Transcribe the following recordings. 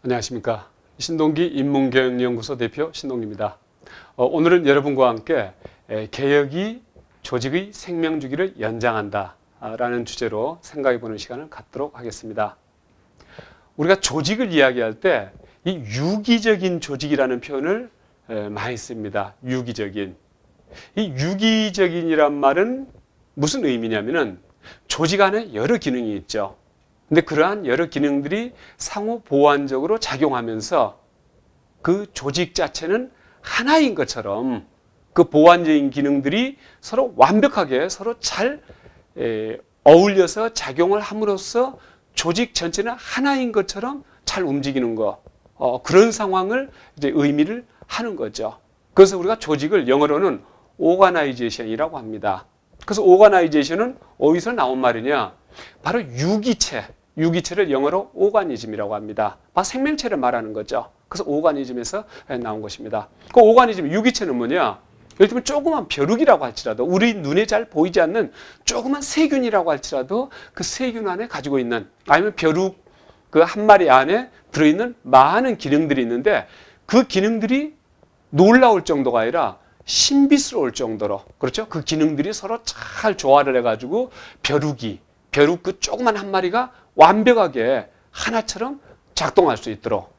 안녕하십니까. 신동기 인문경영연구소 대표 신동기입니다. 오늘은 여러분과 함께 개혁이 조직의 생명주기를 연장한다 라는 주제로 생각해보는 시간을 갖도록 하겠습니다. 우리가 조직을 이야기할 때 이 유기적인 조직이라는 표현을 많이 씁니다. 유기적인. 이 유기적인이란 말은 무슨 의미냐면은 조직 안에 여러 기능이 있죠. 근데 그러한 여러 기능들이 상호 보완적으로 작용하면서 그 조직 자체는 하나인 것처럼 그 보완적인 기능들이 서로 완벽하게 서로 잘 어울려서 작용을 함으로써 조직 전체는 하나인 것처럼 잘 움직이는 거, 그런 상황을 이제 의미를 하는 거죠. 그래서 우리가 조직을 영어로는 오가나이제이션이라고 합니다. 그래서 오가나이제이션은 어디서 나온 말이냐? 바로 유기체를 영어로 오가니즘이라고 합니다. 바로 생명체를 말하는 거죠. 그래서 오가니즘에서 나온 것입니다. 그 오가니즘, 유기체는 뭐냐? 예를 들면 조그만 벼룩이라고 할지라도, 우리 눈에 잘 보이지 않는 조그만 세균이라고 할지라도 그 세균 안에 가지고 있는, 아니면 벼룩 그 한 마리 안에 들어있는 많은 기능들이 있는데 그 기능들이 놀라울 정도가 아니라 신비스러울 정도로, 그렇죠? 그 기능들이 서로 잘 조화를 해가지고 벼룩 그 조그만 한 마리가 완벽하게 하나처럼 작동할 수 있도록,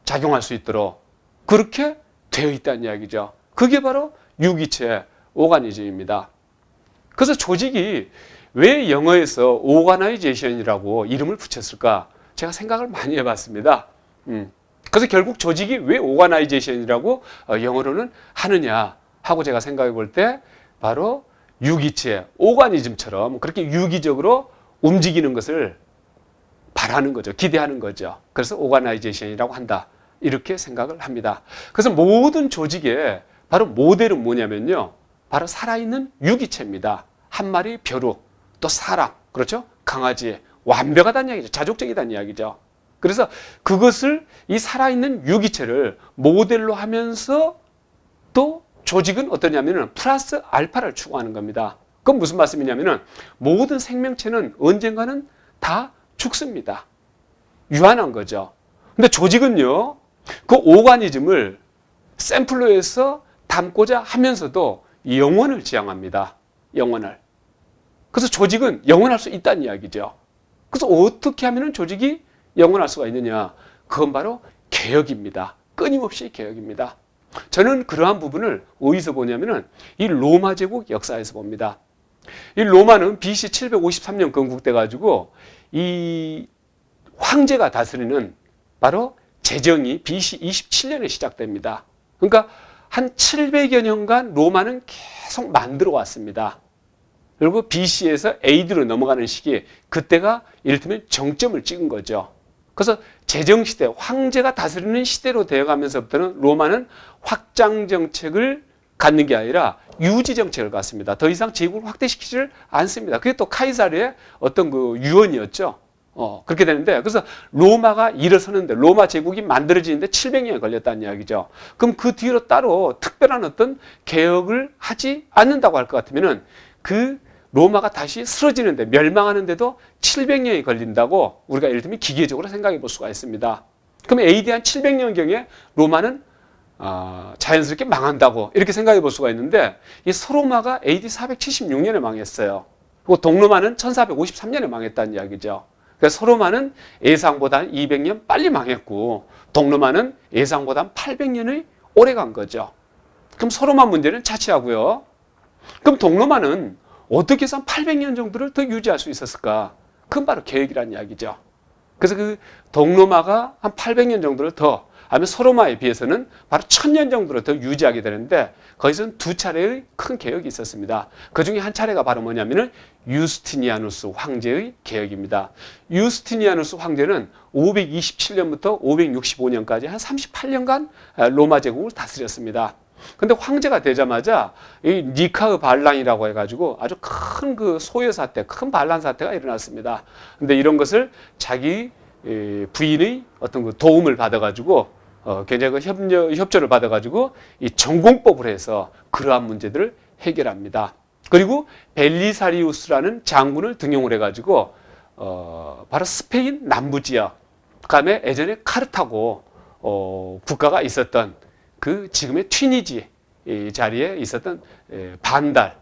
작용할 수 있도록 그렇게 되어 있다는 이야기죠. 그게 바로 유기체, 오가니즘입니다. 그래서 조직이 왜 영어에서 오가나이제이션이라고 이름을 붙였을까? 제가 생각을 많이 해봤습니다. 그래서 결국 조직이 왜 오가나이제이션이라고 영어로는 하느냐 하고 제가 생각해 볼 때 바로 유기체, 오가니즘처럼 그렇게 유기적으로 움직이는 것을 바라는 거죠. 기대하는 거죠. 그래서 오가나이제이션이라고 한다. 이렇게 생각을 합니다. 그래서 모든 조직의 바로 모델은 뭐냐면요. 바로 살아있는 유기체입니다. 한 마리 벼룩, 또 사람, 그렇죠? 강아지, 완벽하다는 이야기죠. 자족적이다는 이야기죠. 그래서 그것을 이 살아있는 유기체를 모델로 하면서 또 조직은 어떠냐면은 플러스 알파를 추구하는 겁니다. 그건 무슨 말씀이냐면은 모든 생명체는 언젠가는 다 죽습니다. 유한한 거죠. 근데 조직은요, 그 오가니즘을 샘플로 해서 담고자 하면서도 영원을 지향합니다. 영원을. 그래서 조직은 영원할 수 있다는 이야기죠. 그래서 어떻게 하면 조직이 영원할 수가 있느냐? 그건 바로 개혁입니다. 끊임없이 개혁입니다. 저는 그러한 부분을 어디서 보냐면은 이 로마 제국 역사에서 봅니다. 이 로마는 BC 753년 건국돼 가지고 이 황제가 다스리는 바로 제정이 BC 27년에 시작됩니다. 그러니까 한 700여 년간 로마는 계속 만들어 왔습니다. 그리고 BC에서 AD로 넘어가는 시기에 그때가 이를테면 정점을 찍은 거죠. 그래서 제정시대, 황제가 다스리는 시대로 되어가면서부터는 로마는 확장 정책을 갖는 게 아니라 유지 정책을 갖습니다. 더 이상 제국을 확대시키지를 않습니다. 그게 또 카이사르의 어떤 그 유언이었죠. 그렇게 되는데, 그래서 로마가 일어서는데, 로마 제국이 만들어지는데 700년이 걸렸다는 이야기죠. 그럼 그 뒤로 따로 특별한 어떤 개혁을 하지 않는다고 할 것 같으면은 그 로마가 다시 쓰러지는데, 멸망하는데도 700년이 걸린다고 우리가 예를 들면 기계적으로 생각해 볼 수가 있습니다. 그러면 AD 한 700년경에 로마는 자연스럽게 망한다고 이렇게 생각해 볼 수가 있는데, 이 소로마가 AD 476년에 망했어요. 그리고 동로마는 1453년에 망했다는 이야기죠. 그래서 소로마는 예상보다 200년 빨리 망했고, 동로마는 예상보다 800년의 오래 간 거죠. 그럼 소로마 문제는 차치하고요. 그럼 동로마는 어떻게 해서 800년 정도를 더 유지할 수 있었을까? 그건 바로 개혁이라는 이야기죠. 그래서 그 동로마가 한 800년 정도를 더, 아니면 소로마에 비해서는 바로 1000년 정도를 더 유지하게 되는데, 거기서는 두 차례의 큰 개혁이 있었습니다. 그 중에 한 차례가 바로 뭐냐면은 유스티니아누스 황제의 개혁입니다. 유스티니아누스 황제는 527년부터 565년까지 한 38년간 로마 제국을 다스렸습니다. 근데 황제가 되자마자 이 니카의 반란이라고 해가지고 아주 큰 그 소요 사태, 큰 반란 사태가 일어났습니다. 근데 이런 것을 자기 부인의 어떤 그 도움을 받아가지고 굉장히 그 협조를 받아가지고 이 전공법을 해서 그러한 문제들을 해결합니다. 그리고 벨리사리우스라는 장군을 등용을 해가지고 바로 스페인 남부 지역, 그다음에 예전에 카르타고 국가가 있었던 그 지금의 튀니지 자리에 있었던 반달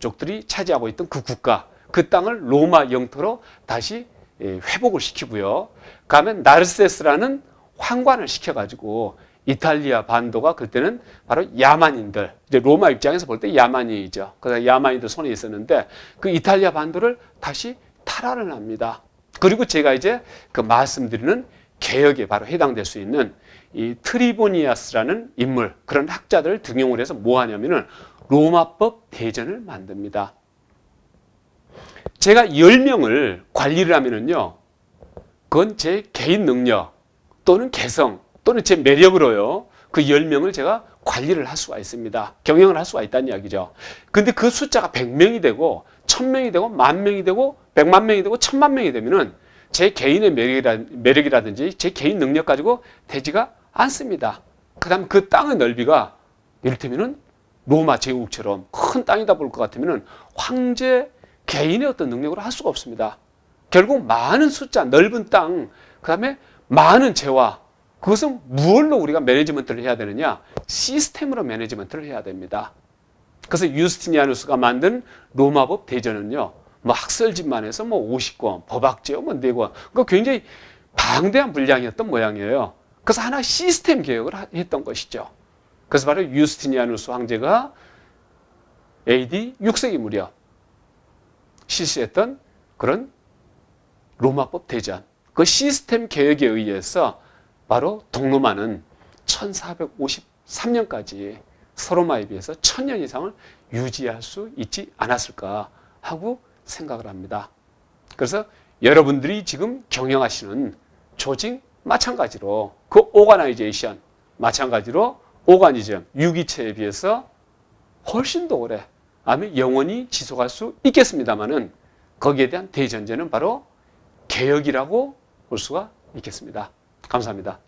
쪽들이 차지하고 있던 그 국가, 그 땅을 로마 영토로 다시 회복을 시키고요. 그다음에 나르세스라는 황관을 시켜가지고 이탈리아 반도가 그때는 바로 야만인들, 이제 로마 입장에서 볼 때 야만이죠. 그래서 야만인들 손에 있었는데 그 이탈리아 반도를 다시 탈환을 합니다. 그리고 제가 이제 그 말씀드리는 개혁에 바로 해당될 수 있는 이 트리보니아스라는 인물, 그런 학자들을 등용을 해서 뭐 하냐면은 로마법 대전을 만듭니다. 제가 10명을 관리를 하면은요, 그건 제 개인 능력 또는 개성 또는 제 매력으로요, 그 10명을 제가 관리를 할 수가 있습니다. 경영을 할 수가 있다는 이야기죠. 근데 그 숫자가 100명이 되고 1000명이 되고 10,000명이 되고 100만 명이 되고 1000만 명이 되면은 제 개인의 매력이라든지 제 개인 능력 가지고 되지가 않습니다. 그 다음 그 땅의 넓이가 이를테면은 로마 제국처럼 큰 땅이다 볼 것 같으면은 황제 개인의 어떤 능력으로 할 수가 없습니다. 결국 많은 숫자, 넓은 땅, 그 다음에 많은 재화, 그것은 무엇로 우리가 매니지먼트를 해야 되느냐? 시스템으로 매니지먼트를 해야 됩니다. 그래서 유스티니아누스가 만든 로마법 대전은요, 뭐 학설집만 해서 뭐 50권, 법학제요 뭐 4권, 그 굉장히 방대한 분량이었던 모양이에요. 그래서 하나 시스템 개혁을 했던 것이죠. 그래서 바로 유스티니아누스 황제가 AD 6세기 무렵 실시했던 그런 로마법 대전, 그 시스템 개혁에 의해서 바로 동로마는 1453년까지 서로마에 비해서 1000년 이상을 유지할 수 있지 않았을까 하고 생각을 합니다. 그래서 여러분들이 지금 경영하시는 조직 마찬가지로 그 오가나이제이션 마찬가지로 오가니즘, 유기체에 비해서 훨씬 더 오래, 아니 영원히 지속할 수 있겠습니다만은 거기에 대한 대전제는 바로 개혁이라고 볼 수가 있겠습니다. 감사합니다.